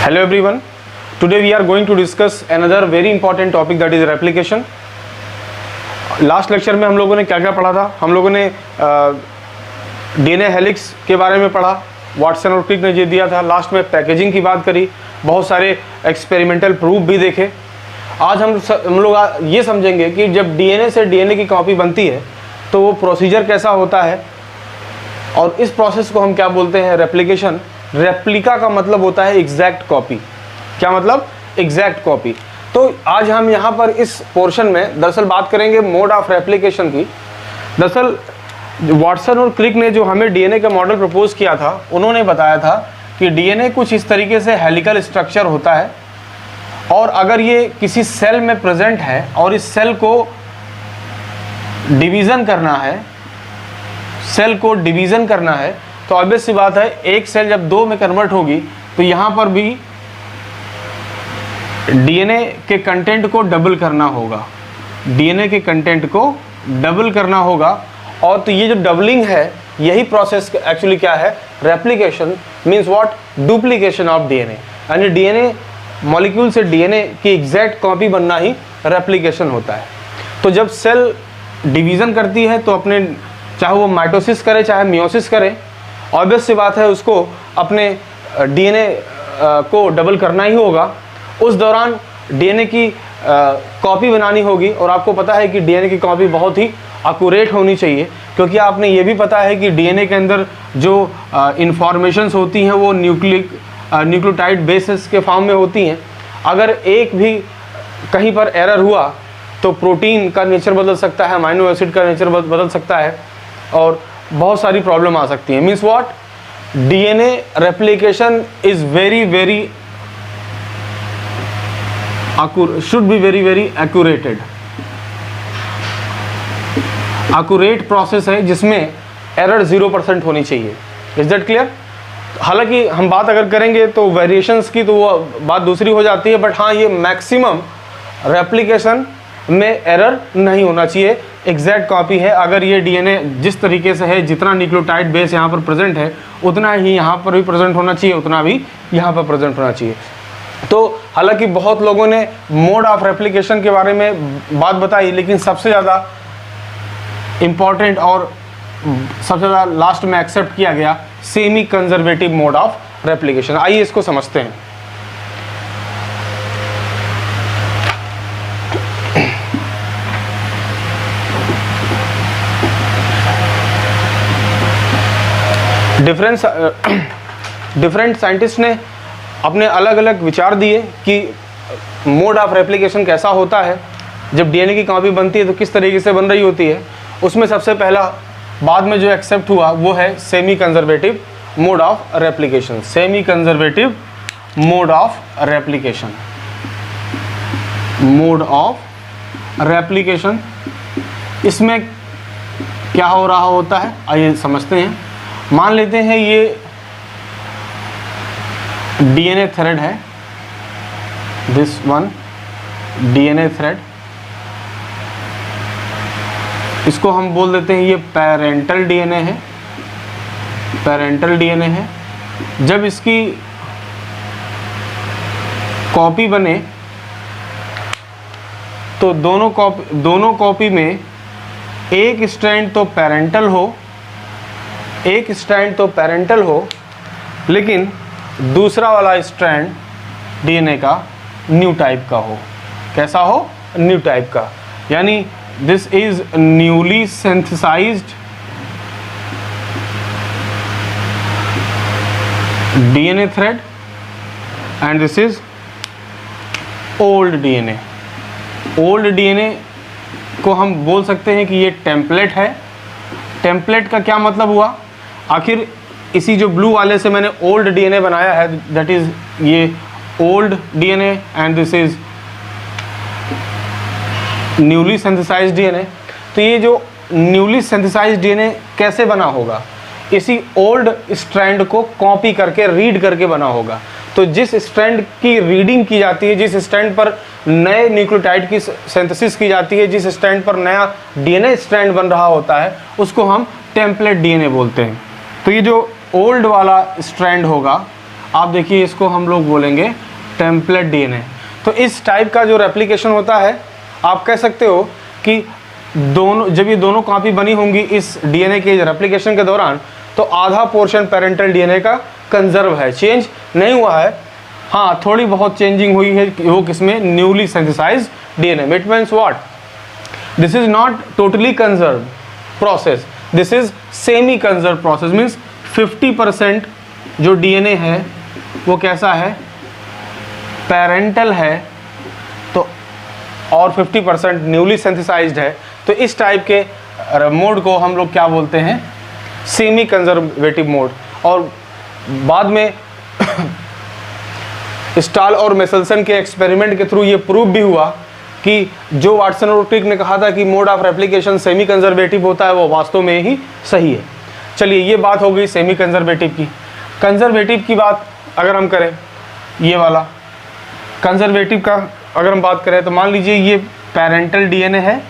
Hello everyone. Today we are going to discuss another very important topic, that is replication. Last lecture में हम लोगों ने क्या क्या पढ़ा था? हम लोगों ने डीएनए हेलिक्स के बारे में पढ़ा, वाटसन और क्रिक ने ये दिया था। लास्ट में पैकेजिंग की बात करी, बहुत सारे एक्सपेरिमेंटल प्रूफ भी देखे। आज हम लोग ये समझेंगे कि जब डीएनए से डीएनए की कॉपी बनती है तो वो प्रोसीजर कैसा होता है, और इस प्रोसेस को हम क्या बोलते हैं? रेप्लिकेशन। रेप्लिका का मतलब होता है एग्जैक्ट कॉपी। क्या मतलब? Exact copy. तो आज हम यहाँ पर इस पोर्शन में दरअसल बात करेंगे मोड ऑफ रेप्लिकेशन की। दरअसल वाटसन और क्रिक ने जो हमें डीएनए का मॉडल प्रपोज किया था, उन्होंने बताया था कि डीएनए कुछ इस तरीके से हेलिकल स्ट्रक्चर होता है, और अगर ये किसी सेल में प्रेजेंट है और इस सेल को डिवीज़न करना है, तो ऑब्वियस सी बात है, एक सेल जब दो में कन्वर्ट होगी तो यहाँ पर भी डीएनए के कंटेंट को डबल करना होगा। और तो ये जो डबलिंग है, यही प्रोसेस एक्चुअली क्या है? Replication means what? Duplication of DNA. यानी डीएनए मॉलिक्यूल से डीएनए की एग्जैक्ट कॉपी बनना ही रेप्लिकेशन होता है। तो जब सेल डिवीज़न करती है तो अपने, चाहे वो माइटोसिस करे चाहे मियोसिस करे, ऑब्वियस सी बात है उसको अपने डीएनए को डबल करना ही होगा। उस दौरान डीएनए की कॉपी बनानी होगी, और आपको पता है कि डीएनए की कॉपी बहुत ही एक्यूरेट होनी चाहिए, क्योंकि आपने ये भी पता है कि डीएनए के अंदर जो इंफॉर्मेशंस होती हैं वो न्यूक्लियोटाइड बेसिस के फॉर्म में होती हैं। अगर एक भी कहीं पर एरर हुआ तो प्रोटीन का नेचर बदल सकता है, अमीनो एसिड का नेचर बदल सकता है, और बहुत सारी प्रॉब्लम आ सकती है। Means what? DNA replication is very should be very accurate process है, जिसमें एरर 0% होनी चाहिए। Is that clear? हालांकि हम बात अगर करेंगे तो वेरिएशंस की, तो वो बात दूसरी हो जाती है, बट हाँ, ये मैक्सिमम रेप्लिकेशन में एरर नहीं होना चाहिए। एग्जैक्ट कॉपी है। अगर ये डीएनए जिस तरीके से है, जितना न्यूक्लियोटाइड बेस यहाँ पर प्रेजेंट है, उतना ही यहाँ पर भी प्रेजेंट होना चाहिए, उतना भी यहाँ पर प्रेजेंट होना चाहिए। तो हालांकि बहुत लोगों ने मोड ऑफ रेप्लिकेशन के बारे में बात बताई, लेकिन सबसे ज़्यादा इम्पॉर्टेंट और सबसे ज़्यादा लास्ट में एक्सेप्ट किया गया semi conservative mode of replication. आइए इसको समझते हैं। डिफरेंट साइंटिस्ट ने अपने अलग अलग विचार दिए कि मोड ऑफ रेप्लिकेशन कैसा होता है, जब डीएनए की कॉपी बनती है तो किस तरीके से बन रही होती है। उसमें सबसे पहला बाद में जो एक्सेप्ट हुआ वो है semi conservative mode of replication. Semi conservative mode of replication. इसमें क्या हो रहा होता है, आइए समझते हैं। मान लेते हैं ये डीएनए थ्रेड है, दिस वन डीएनए थ्रेड, इसको हम बोल देते हैं ये पेरेंटल डीएनए है। जब इसकी कॉपी बने तो दोनों कॉपी में एक स्ट्रैंड तो पेरेंटल हो, लेकिन दूसरा वाला स्ट्रैंड डीएनए का न्यू टाइप का हो। कैसा हो? न्यू टाइप का। यानी this is newly synthesised DNA thread and this is old DNA. Old DNA को हम बोल सकते हैं कि ये टेम्पलेट है। टेम्पलेट का क्या मतलब हुआ? आखिर इसी जो ब्लू वाले से मैंने ओल्ड डीएनए बनाया है, दैट इज ये old DNA and this is newly synthesised DNA. तो ये जो न्यूली सिंथेसाइज्ड डीएनए कैसे बना होगा? इसी ओल्ड स्ट्रैंड को कॉपी करके, रीड करके बना होगा। तो जिस स्ट्रैंड की रीडिंग की जाती है, जिस स्ट्रैंड पर नए न्यूक्लियोटाइड की सिंथेसिस की जाती है, जिस स्ट्रैंड पर नया डीएनए स्ट्रैंड बन रहा होता है, उसको हम टेम्पलेट डीएनए बोलते हैं। तो ये जो ओल्ड वाला स्ट्रैंड होगा आप देखिए इसको हम लोग बोलेंगे टेम्पलेट डीएनए। तो इस टाइप का जो रेप्लिकेशन होता है, आप कह सकते हो कि दोनों, जब ये दोनों कॉपी बनी होंगी इस डीएनए के रेप्लिकेशन के दौरान, तो आधा पोर्शन पेरेंटल डीएनए का कंजर्व है, चेंज नहीं हुआ है। हाँ, थोड़ी बहुत चेंजिंग हुई है, वो किसमें, newly synthesised DNA. It means what, this is not totally conserve process, this is semi conserve process. Means 50% जो डीएनए है वो कैसा है, पेरेंटल है, तो और 50% न्यूली सिंथेसाइज्ड है। तो इस टाइप के मोड को हम लोग क्या बोलते हैं, सेमी कंजर्वेटिव मोड। और बाद में स्टाल और मेसलसन के एक्सपेरिमेंट के थ्रू ये प्रूव भी हुआ कि जो वाटसन और क्रिक ने कहा था कि mode of replication semi conservative होता है, वो वास्तव में ही सही है। चलिए, ये बात हो गई सेमी कंजर्वेटिव की। कंजर्वेटिव की बात अगर हम करें, ये वाला कंजर्वेटिव का अगर हम बात करें, तो मान लीजिए ये पेरेंटल डीएनए है,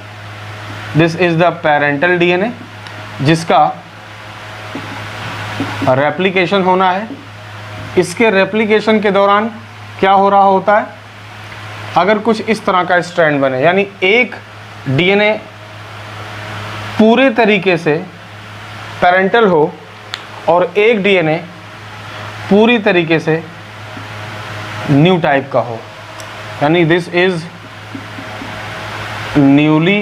this is the parental DNA, जिसका रेप्लिकेशन होना है। इसके रेप्लिकेशन के दौरान क्या हो रहा होता है, अगर कुछ इस तरह का स्ट्रैंड बने, यानी एक डीएनए पूरे तरीके से पेरेंटल हो और एक डीएनए पूरी तरीके से न्यू टाइप का हो, यानी this is newly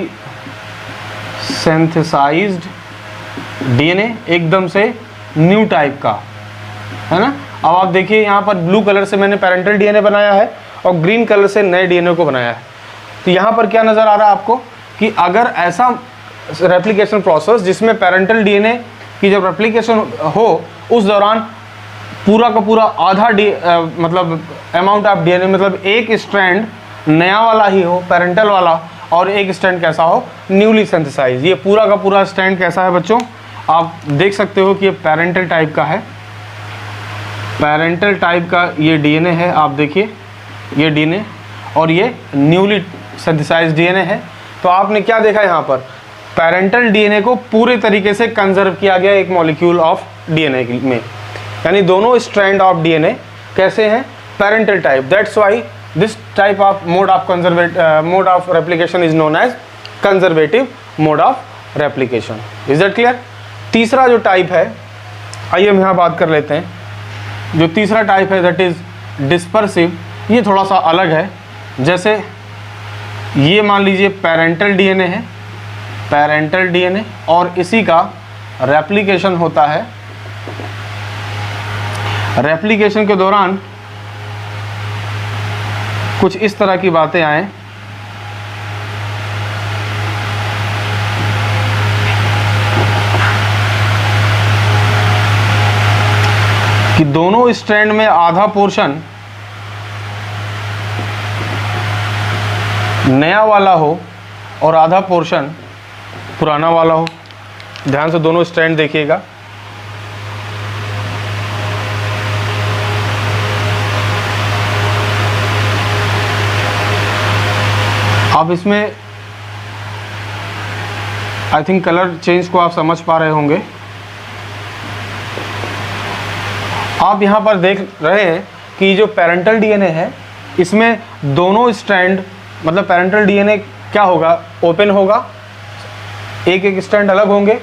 synthesised DNA, एकदम से न्यू टाइप का, है ना। अब आप देखिए यहाँ पर ब्लू कलर से मैंने पेरेंटल डीएनए बनाया है और ग्रीन कलर से नए डीएनए को बनाया है। तो यहाँ पर क्या नज़र आ रहा है आपको कि अगर ऐसा रेप्लिकेशन प्रोसेस जिसमें पेरेंटल डीएनए की जब रेप्लिकेशन हो, उस दौरान पूरा का पूरा आधा मतलब अमाउंट ऑफ डीएनए, मतलब एक स्ट्रैंड नया वाला ही हो, पेरेंटल वाला, और एक स्ट्रैंड कैसा हो, न्यूली सिंथेसाइज। ये पूरा का पूरा स्ट्रैंड कैसा है बच्चों, आप देख सकते हो कि ये पेरेंटल टाइप का है, पेरेंटल टाइप का ये डीएनए है। आप देखिए ये डीएनए और ये न्यूली सिंथेसाइज्ड डीएनए है। तो आपने क्या देखा यहाँ पर, पेरेंटल डीएनए को पूरे तरीके से कंजर्व किया गया एक मॉलिक्यूल ऑफ डीएनए में, यानी दोनों स्ट्रैंड ऑफ डीएनए कैसे हैं, parental type. That's why this type of mode of replication is known as conservative mode of replication. Is that clear. तीसरा जो टाइप है, आइए हम यहाँ बात कर लेते हैं। जो तीसरा टाइप है दैट इज डिस्पर्सिव। ये थोड़ा सा अलग है। जैसे ये मान लीजिए पेरेंटल डीएनए है, पेरेंटल डीएनए, और इसी का रेप्लिकेशन होता है। रेप्लिकेशन के दौरान कुछ इस तरह की बातें आए कि दोनों स्ट्रैंड में आधा पोर्शन नया वाला हो और आधा पोर्शन पुराना वाला हो। ध्यान से दोनों स्ट्रैंड देखिएगा। आप इसमें आई थिंक कलर चेंज को आप समझ पा रहे होंगे। आप यहाँ पर देख रहे हैं कि जो पेरेंटल डीएनए है, इसमें दोनों स्ट्रैंड, मतलब पेरेंटल डीएनए क्या होगा, ओपन होगा, एक एक स्ट्रैंड अलग होंगे,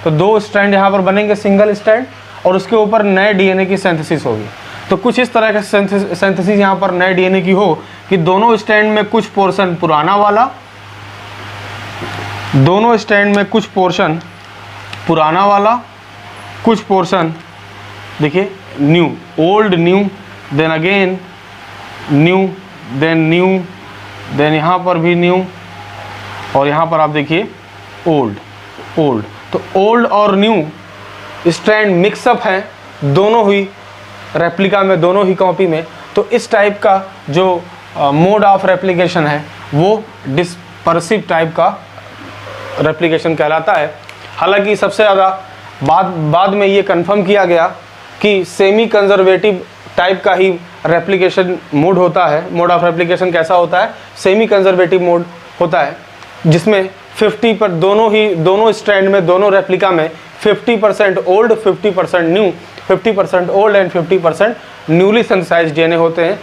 तो दो स्ट्रैंड यहाँ पर बनेंगे सिंगल स्ट्रैंड, और उसके ऊपर नए डीएनए की सिंथेसिस होगी। तो कुछ इस तरह का सिंथेसिस यहाँ पर नए डीएनए की हो कि दोनों स्ट्रैंड में कुछ पोर्शन पुराना वाला, दोनों स्ट्रैंड में कुछ पोर्शन पुराना वाला, कुछ पोर्शन देखिए new, old new, then again new, then यहाँ पर भी न्यू, और यहाँ पर आप देखिए ओल्ड। तो ओल्ड और न्यू स्ट्रैंड मिक्सअप हैं दोनों ही रेप्लिका में, दोनों ही कॉपी में। तो इस टाइप का जो मोड ऑफ रेप्लिकेशन है वो डिस्पर्सिव टाइप का रेप्लिकेशन कहलाता है। हालांकि सबसे ज़्यादा बाद में ये कंफर्म किया गया कि सेमी कंजर्वेटिव टाइप का ही रेप्लिकेशन मोड होता है। मोड ऑफ रेप्लिकेशन कैसा होता है, सेमी कंजर्वेटिव मोड होता है, जिसमें 50 पर दोनों स्ट्रैंड में, दोनों रेप्लिका में 50% old, 50% new, 50% old and 50% newly synthesised DNA होते हैं।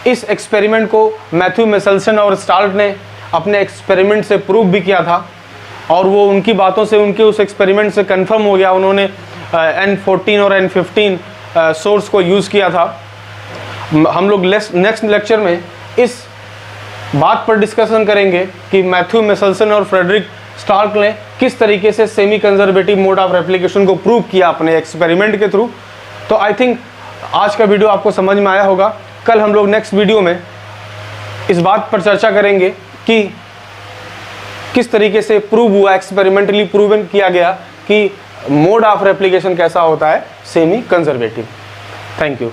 इस एक्सपेरिमेंट को मैथ्यू मेसेल्सन और स्टार्ट ने अपने एक्सपेरिमेंट से प्रूव भी किया था, और वो उनकी बातों से, उनके उस एक्सपेरिमेंट से कंफर्म हो गया। उन्होंने N14 और N15 सोर्स को यूज़ किया था। हम लोग नेक्स्ट लेक्चर में इस बात पर डिस्कशन करेंगे कि मैथ्यू मेसेल्सन और फ्रेडरिक स्टार्क ने किस तरीके से semi conservative mode of replication को प्रूव किया अपने एक्सपेरिमेंट के थ्रू। तो आई थिंक आज का वीडियो आपको समझ में आया होगा। कल हम लोग नेक्स्ट वीडियो में इस बात पर चर्चा करेंगे कि किस तरीके से प्रूव हुआ, एक्सपेरिमेंटली प्रूवन किया गया कि मोड ऑफ रेप्लिकेशन कैसा होता है सेमी कंजर्वेटिव। Thank you.